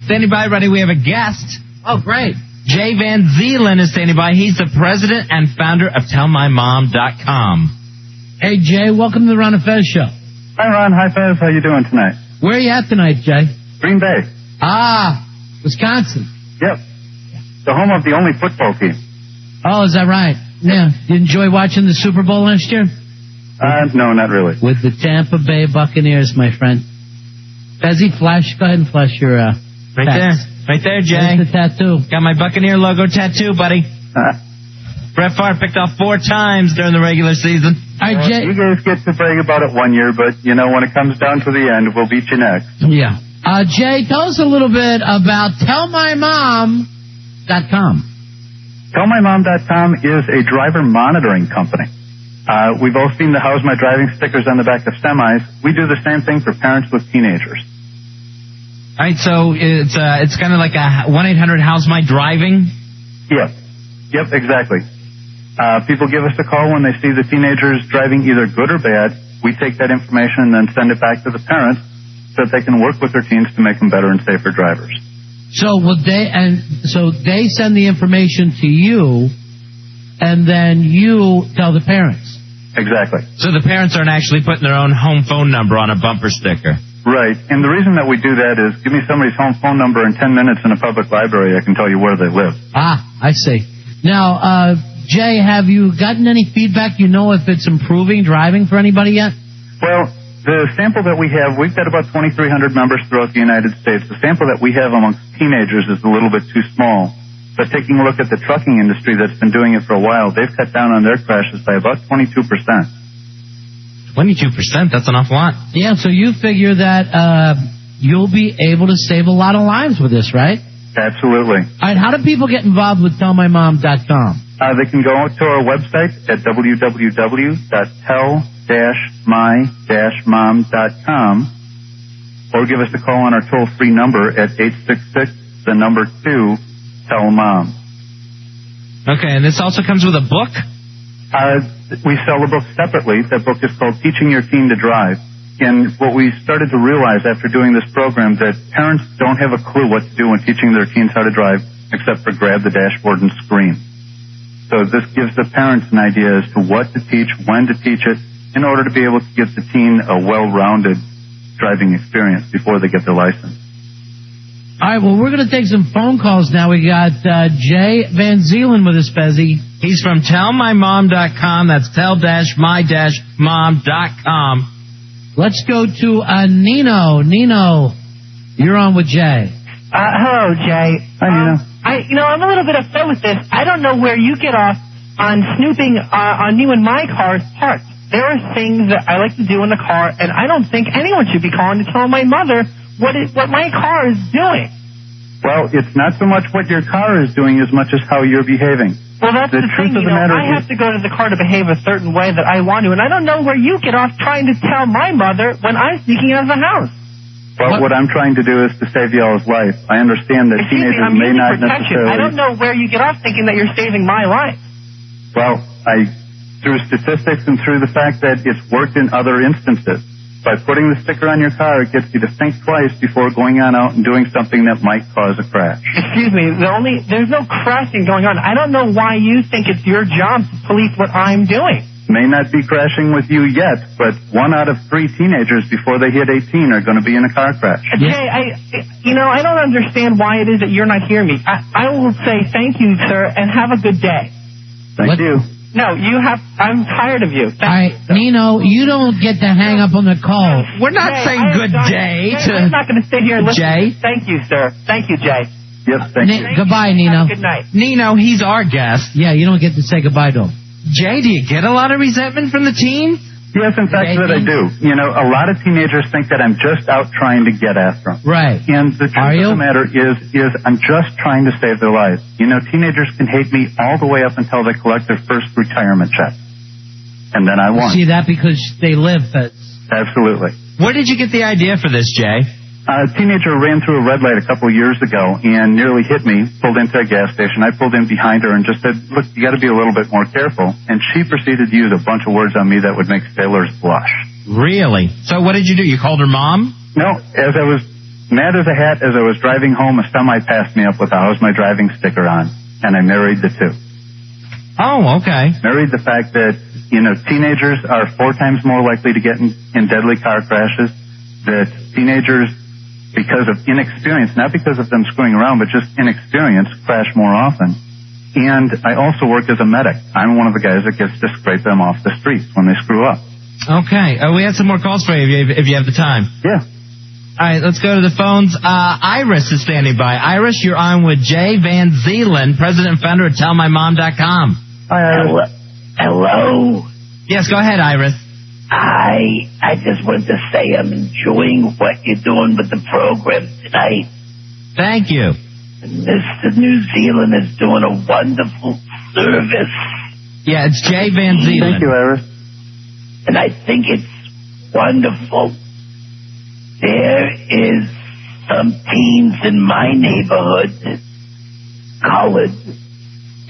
Standing by, ready, we have a guest. Oh, great. Jay Van Zeelen is standing by. He's the president and founder of TellMyMom.com. Hey, Jay, welcome to the Ron and Fez show. Hi, Ron. Hi, Fez. How you doing tonight? Where are you at tonight, Jay? Green Bay. Ah, Wisconsin. Yep. The home of the only football team. Oh, is that right? Yeah. You enjoy watching the Super Bowl last year? No, not really. With the Tampa Bay Buccaneers, my friend. Fezzy, flash. Go ahead and flash your Right tats. there. Right there, Jay. There's the tattoo. Got my Buccaneer logo tattoo, buddy. Brett Favre picked off 4 times during the regular season. All right, Jay. You guys get to brag about it one year, but, you know, when it comes down to the end, we'll beat you next. Yeah. Jay, tell us a little bit about TellMyMom.com. TellMyMom.com is a driver monitoring company. We've all seen the How's My Driving stickers on the back of semis. We do the same thing for parents with teenagers. All right, so it's kind of like a 1-800-How's My Driving? Yep, exactly. People give us a call when they see the teenagers driving either good or bad. We take that information and then send it back to the parents so that they can work with their teens to make them better and safer drivers. So they send the information to you, and then you tell the parents. Exactly. So the parents aren't actually putting their own home phone number on a bumper sticker. Right. And the reason that we do that is give me somebody's home phone number in 10 minutes in a public library, I can tell you where they live. Ah, I see. Now, Jay, have you gotten any feedback? You know if it's improving driving for anybody yet? Well, the sample that we have, we've got about 2,300 members throughout the United States. The sample that we have amongst teenagers is a little bit too small. But taking a look at the trucking industry that's been doing it for a while, they've cut down on their crashes by about 22%. 22%? That's an awful lot. Yeah, so you figure that you'll be able to save a lot of lives with this, right? Absolutely. All right, how do people get involved with TellMyMom.com? They can go to our website at www.tell-my-mom.com or give us a call on our toll-free number at 866-2-TELL-MOM. Okay, and this also comes with a book? We sell the book separately. That book is called Teaching Your Teen to Drive. And what we started to realize after doing this program that parents don't have a clue what to do when teaching their teens how to drive except for grab the dashboard and scream. So this gives the parents an idea as to what to teach, when to teach it, in order to be able to give the teen a well-rounded driving experience before they get their license. All right, well, we're going to take some phone calls now. We got Jay Van Zeelen with us, Fezzy. He's from TellMyMom.com. That's tell-my-mom.com. Let's go to Nino. Nino, you're on with Jay. Hello, Jay. Hi, Nino. I'm a little bit upset with this. I don't know where you get off on snooping on you and my car's parts. There are things that I like to do in the car, and I don't think anyone should be calling to tell my mother what my car is doing. Well, it's not so much what your car is doing as much as how you're behaving. Well, that's the thing, I have to go to the car to behave a certain way that I want to, and I don't know where you get off trying to tell my mother when I'm sneaking out of the house. Well, what I'm trying to do is to save y'all's life. I understand that teenagers may not necessarily... I don't know where you get off thinking that you're saving my life. Well, through statistics and through the fact that it's worked in other instances. By putting the sticker on your car, it gets you to think twice before going on out and doing something that might cause a crash. Excuse me, there's no crashing going on. I don't know why you think it's your job to police what I'm doing. May not be crashing with you yet, but 1 out of 3 teenagers before they hit 18 are going to be in a car crash. Jay, I don't understand why it is that you're not hearing me. I will say thank you, sir, and have a good day. Thank you. No, I'm tired of you. All right, Nino, you don't get to hang up on the call. We're not saying good day to I'm not going to sit here and listen. Jay. Thank you, sir. Thank you, Jay. Yes, thank you. Goodbye, Nino. Good night. Nino, he's our guest. Yeah, you don't get to say goodbye to him. Jay, do you get a lot of resentment from the teens? Yes, in fact, that I do. A lot of teenagers think that I'm just out trying to get after them. Right. And the truth of the matter is I'm just trying to save their lives. Teenagers can hate me all the way up until they collect their first retirement check. And then I won. See that because they live. Absolutely. Where did you get the idea for this, Jay? A teenager ran through a red light a couple years ago and nearly hit me, pulled into a gas station. I pulled in behind her and just said, look, you got to be a little bit more careful. And she proceeded to use a bunch of words on me that would make sailors blush. Really? So what did you do? You called her mom? No, as I was mad as a hat, as I was driving home, a semi passed me up with a "How's my driving" sticker on, and I married the two. Oh, okay. Married the fact that, teenagers are 4 times more likely to get in deadly car crashes, that teenagers, because of inexperience, not because of them screwing around, but just inexperience, crash more often. And I also work as a medic. I'm one of the guys that gets to scrape them off the streets when they screw up. Okay. We have some more calls for you if you have the time. Yeah. All right, let's go to the phones. Iris is standing by. Iris, you're on with Jay Van Zeeland, president and founder of TellMyMom.com. Hi, Iris. Hello. Yes, go ahead, Iris. I just wanted to say I'm enjoying what you're doing with the program tonight. Thank you. And Mr. New Zealand is doing a wonderful service. Yeah, it's Jay Van Zeeland. Thank you, Iris. And I think it's wonderful. There is some teens in my neighborhood, colored,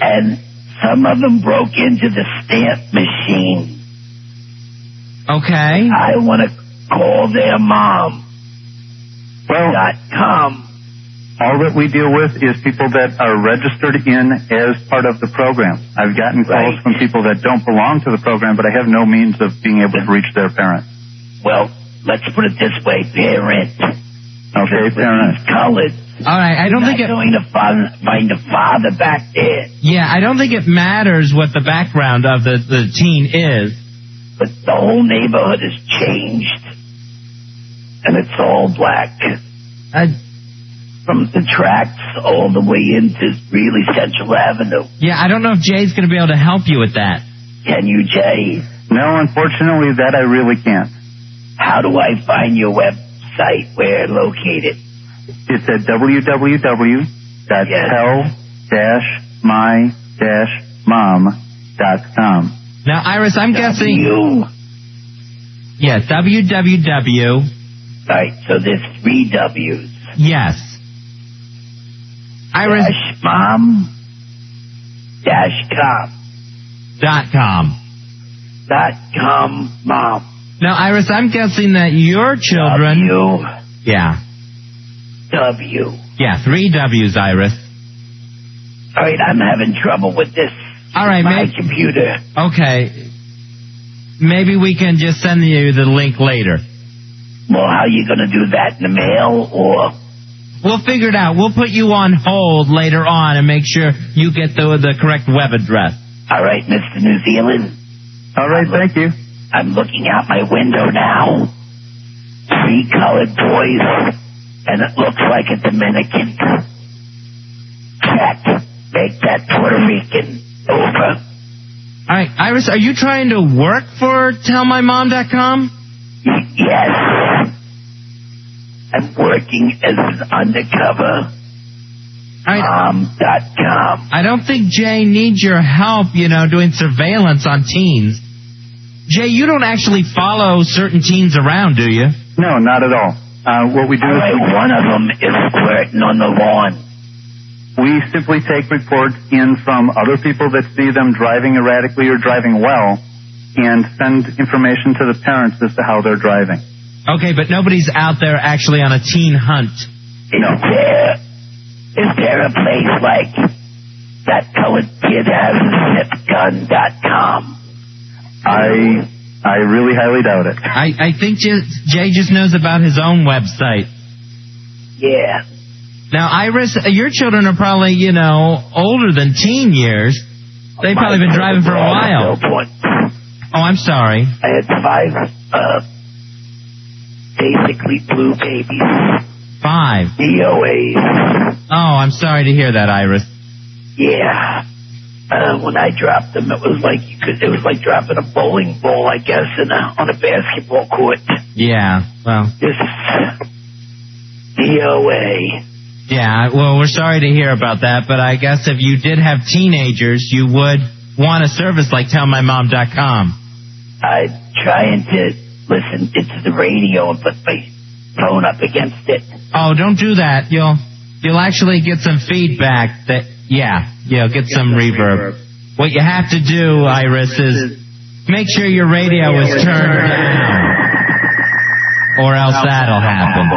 and some of them broke into the stamp machine. Okay. I want to call their mom. .com. All that we deal with is people that are registered in as part of the program. I've gotten calls from people that don't belong to the program, but I have no means of being able to reach their parents. Well, let's put it this way, parent. Okay, parent. Colored. All right, I don't think it... going to find a father back there. Yeah, I don't think it matters what the background of the teen is. But the whole neighborhood has changed. And it's all black. From the tracks all the way into really Central Avenue. Yeah, I don't know if Jay's going to be able to help you with that. Can you, Jay? No, unfortunately, that I really can't. How do I find your website? Where located? It's at www.tell-my-mom.com. Now, Iris, I'm guessing... Yeah, www. Right, so there's 3 W's. Yes. Iris... .com. .com. Mom. Now, Iris, I'm guessing that your children... Yeah. W. Yeah, 3 W's, Iris. All right, I'm having trouble with this. All right, my computer. Okay. Maybe we can just send you the link later. Well, how are you going to do that? In the mail, or? We'll figure it out. We'll put you on hold later on and make sure you get the correct web address. All right, Mr. New Zealand. All right, thank you. I'm looking out my window now. 3 colored boys, and it looks like a Dominican. Check. Make that Puerto Rican. Over. All right, Iris, are you trying to work for TellMyMom.com? Yes. I'm working as an undercover. Mom.com. I don't think Jay needs your help, doing surveillance on teens. Jay, you don't actually follow certain teens around, do you? No, not at all. What we do is... one of them is squirting on the lawn. We simply take reports in from other people that see them driving erratically or driving well and send information to the parents as to how they're driving. Okay, but nobody's out there actually on a teen hunt. Is there a place like that colored kid has a zipgun.com? I really highly doubt it. I think Jay just knows about his own website. Yeah. Now, Iris, your children are probably, older than teen years. They've probably been driving for a while. Oh, I'm sorry. I had 5, basically blue babies. 5. DOAs. Oh, I'm sorry to hear that, Iris. Yeah. When I dropped them, it was like dropping a bowling ball, I guess, on a basketball court. Yeah, well. Just DOA. Yeah, well, we're sorry to hear about that, but I guess if you did have teenagers, you would want a service like TellMyMom.com. I'm trying to listen to the radio and put my phone up against it. Oh, don't do that. You'll actually get some feedback you'll get some reverb. What you have to do, Iris, is make sure your radio is turned down, or else that'll happen.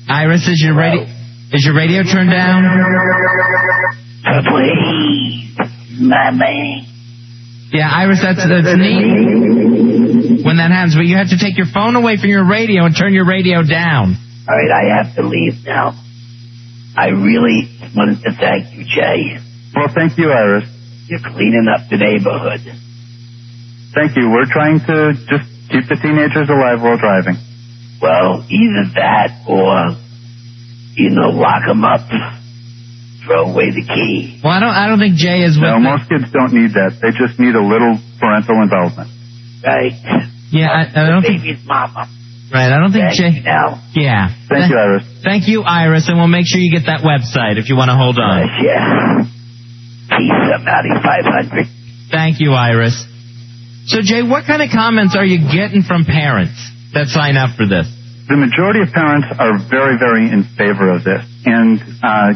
Iris, is your radio turned down? Please, mommy. Yeah, Iris, that's neat when that happens, but you have to take your phone away from your radio and turn your radio down. All right, I have to leave now. I really wanted to thank you, Jay. Well, thank you, Iris. You're cleaning up the neighborhood. Thank you. We're trying to just keep the teenagers alive while driving. Well, either that or, lock them up. Throw away the key. Well, I don't think Jay is with No, most kids don't need that. They just need a little parental involvement. Right. Yeah, I don't think... Baby's mama. Right, I don't think Jay... Now. Yeah. Thank you, Iris. Thank you, Iris, and we'll make sure you get that website if you want to hold on. Yeah. Peace, Matty 500. Thank you, Iris. So, Jay, what kind of comments are you getting from parents that sign up for this? The majority of parents are very, very in favor of this. And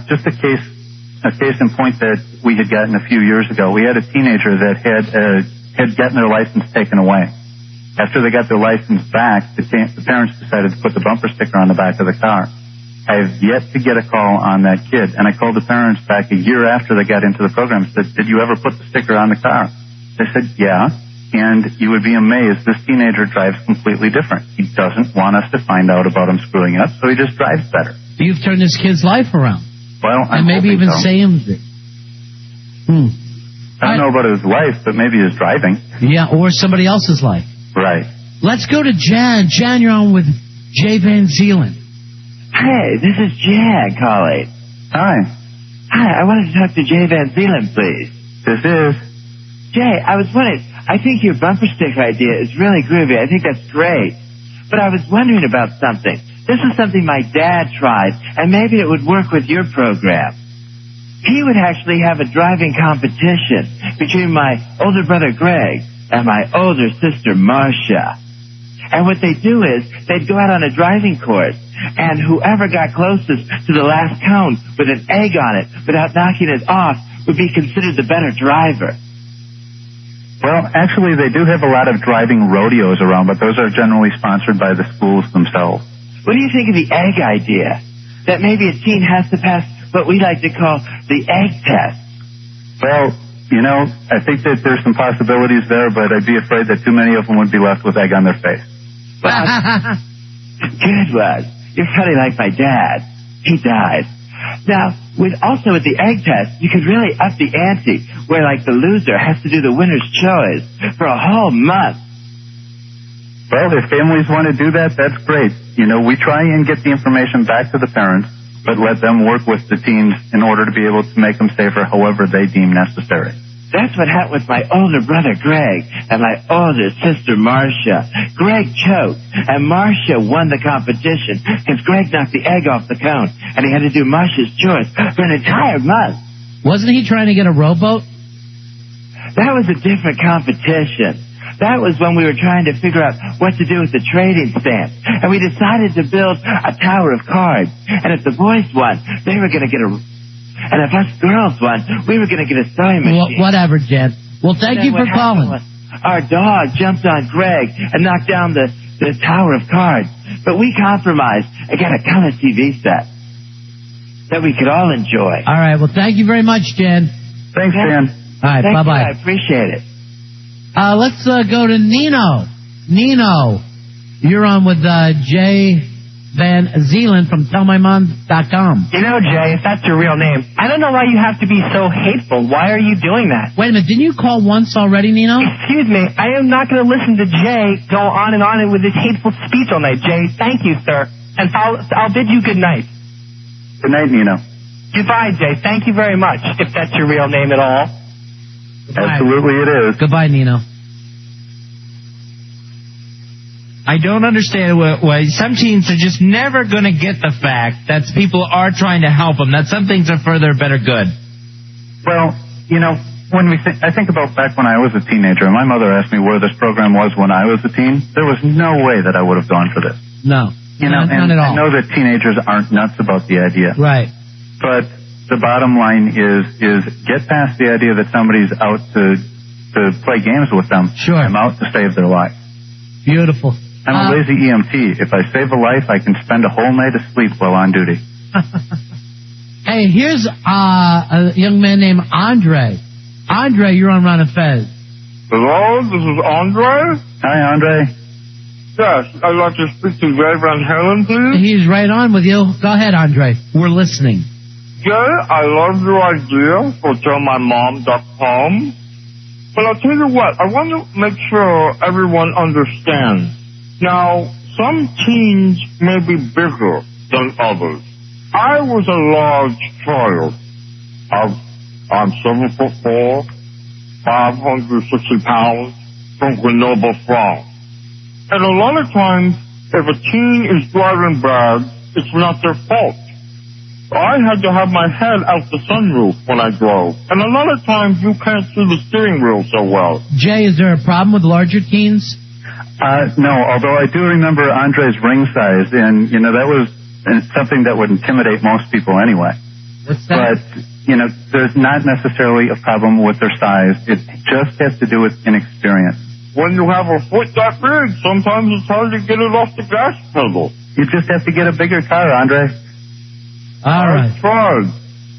just a case in point that we had gotten a few years ago, we had a teenager that had gotten their license taken away. After they got their license back, the parents decided to put the bumper sticker on the back of the car. I have yet to get a call on that kid. And I called the parents back a year after they got into the program and said, did you ever put the sticker on the car? They said, yeah. And you would be amazed, this teenager drives completely different. He doesn't want us to find out about him screwing up, so he just drives better. You've turned this kid's life around. Well, and maybe even saved it. I don't know about his life, but maybe his driving. Yeah, or somebody else's life. Right. Let's go to Jan. Jan, you're on with Jay Van Zeeland. Hey, this is Jan calling. Hi. Hi, I wanted to talk to Jay Van Zeeland, please. This is... Jay, I was wondering, I think your bumper sticker idea is really groovy. I think that's great. But I was wondering about something. This is something my dad tried, and maybe it would work with your program. He would actually have a driving competition between my older brother Greg and my older sister Marcia. And what they do is they'd go out on a driving course, and whoever got closest to the last cone with an egg on it without knocking it off would be considered the better driver. Well, actually, they do have a lot of driving rodeos around, but those are generally sponsored by the schools themselves. What do you think of the egg idea? That maybe a teen has to pass what we like to call the egg test. Well, I think that there's some possibilities there, but I'd be afraid that too many of them would be left with egg on their face. Well, good one. You're funny like my dad. He died. Now, with the egg test, you could really up the ante, where like the loser has to do the winner's choice for a whole month. Well, if families want to do that, that's great. We try and get the information back to the parents, but let them work with the teens in order to be able to make them safer however they deem necessary. That's what happened with my older brother Greg and my older sister Marcia. Greg choked, and Marcia won the competition because Greg knocked the egg off the cone, and he had to do Marcia's choice for an entire month. Wasn't he trying to get a rowboat? That was a different competition. That was when we were trying to figure out what to do with the trading stamps, and we decided to build a tower of cards. And if the boys won, they were going to get and if us girls won, we were going to get a sewing machine. Whatever, Jen. Well, thank you for calling. Our dog jumped on Greg and knocked down the tower of cards. But we compromised and got a color TV set that we could all enjoy. All right. Well, thank you very much, Jen. Thanks, Jan. All right. Bye-bye. I appreciate it. Let's go to Nino. Nino, you're on with Jay Van Zeeland from TellMyMom.com. Jay, if that's your real name, I don't know why you have to be so hateful. Why are you doing that? Wait a minute, didn't you call once already, Nino? Excuse me, I am not going to listen to Jay go on and with his hateful speech all night. Jay, thank you, sir. And I'll bid you good night. Good night, Nino. Goodbye, Jay. Thank you very much, if that's your real name at all. Goodbye. Absolutely it is. Goodbye, Nino. I don't understand why some teens are just never going to get the fact that people are trying to help them, that some things are for their better good. Well, when I think about back when I was a teenager, and my mother asked me where this program was when I was a teen, there was no way that I would have gone for this. No. Not at all. I know that teenagers aren't nuts about the idea. Right. But the bottom line is get past the idea that somebody's out to play games with them. Sure. I'm out to save their life. Beautiful. I'm a lazy EMT. If I save a life, I can spend a whole night asleep while on duty. Hey, here's a young man named Andre. Andre, you're on Ron and Fez. Hello, this is Andre. Hi, Andre. Yes, I'd like to speak to Reverend Helen, please. He's right on with you. Go ahead, Andre. We're listening. Jay, I love your idea for tellmymom.com. But I'll tell you what, I want to make sure everyone understands. Now, some teens may be bigger than others. I was a large child. I'm 7'4", 560 pounds, from Grenoble, France. And a lot of times, if a teen is driving bad, it's not their fault. I had to have my head out the sunroof when I drove. And a lot of times, you can't see the steering wheel so well. Jay, is there a problem with larger teens? No, although I do remember Andre's ring size, and, that was something that would intimidate most people anyway. What's that? But, there's not necessarily a problem with their size. It just has to do with inexperience. When you have a foot that big, sometimes it's hard to get it off the gas pedal. You just have to get a bigger car, Andre. All right. I tried.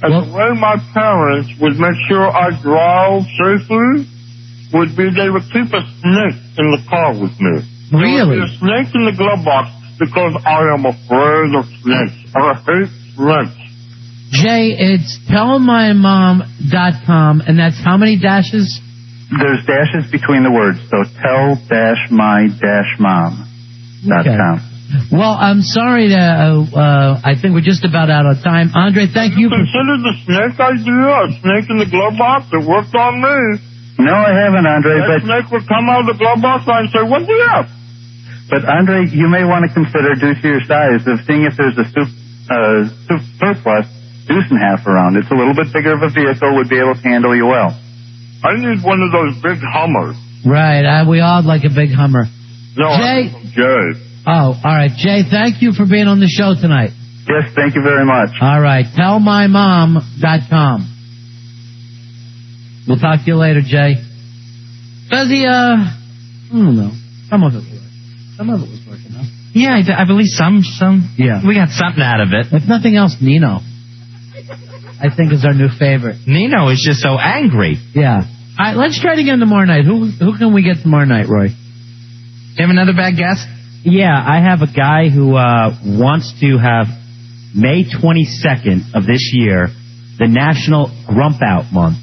And the way my parents would make sure I drive safely would be they would keep a snake in the car with me. Really? There would be a snake in the glove box because I am afraid of snakes. I hate snakes. Jay, it's tellmymom.com, and that's how many dashes? There's dashes between the words, so tell-my-mom.com. Okay. Well, I'm sorry to, I think we're just about out of time. Andre, thank you. Consider the snake idea, a snake in the glove box. It worked on me. No, I haven't, Andre. That snake would come out of the glove box and say, "What's up?" But, Andre, you may want to consider, due to your size, of seeing if there's a surplus deuce and half around. It's a little bit bigger of a vehicle, would be able to handle you well. I need one of those big Hummers. Right, we all like a big Hummer. No, Jay. Jay. Oh, all right. Jay, thank you for being on the show tonight. Yes, thank you very much. All right, tellmymom.com. We'll talk to you later, Jay. Does he, I don't know. Some of it worked. Some of it was working, huh? Yeah, I believe some. Yeah. We got something out of it. If nothing else, Nino, I think, is our new favorite. Nino is just so angry. Yeah. All right, let's try it again tomorrow night. Who can we get tomorrow night, Roy? You have another bad guess? Yeah, I have a guy who wants to have May 22nd of this year, the National Grump Out Month.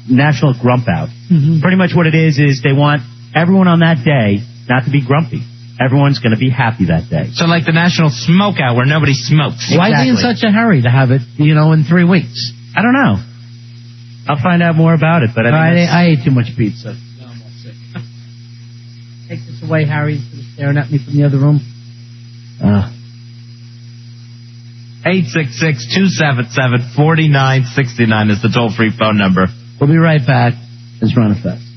National Grump Out. Mm-hmm. Pretty much what it is they want everyone on that day not to be grumpy. Everyone's going to be happy that day. So like the National Smoke Out where nobody smokes. Why is he in such a hurry to have it, in 3 weeks? I don't know. I'll find out more about it, but I ate too much pizza. No, I'm all sick. Take this away, Harry. He's staring at me from the other room. 866-277-4969 is the toll-free phone number. We'll be right back. It's Ron and Fez.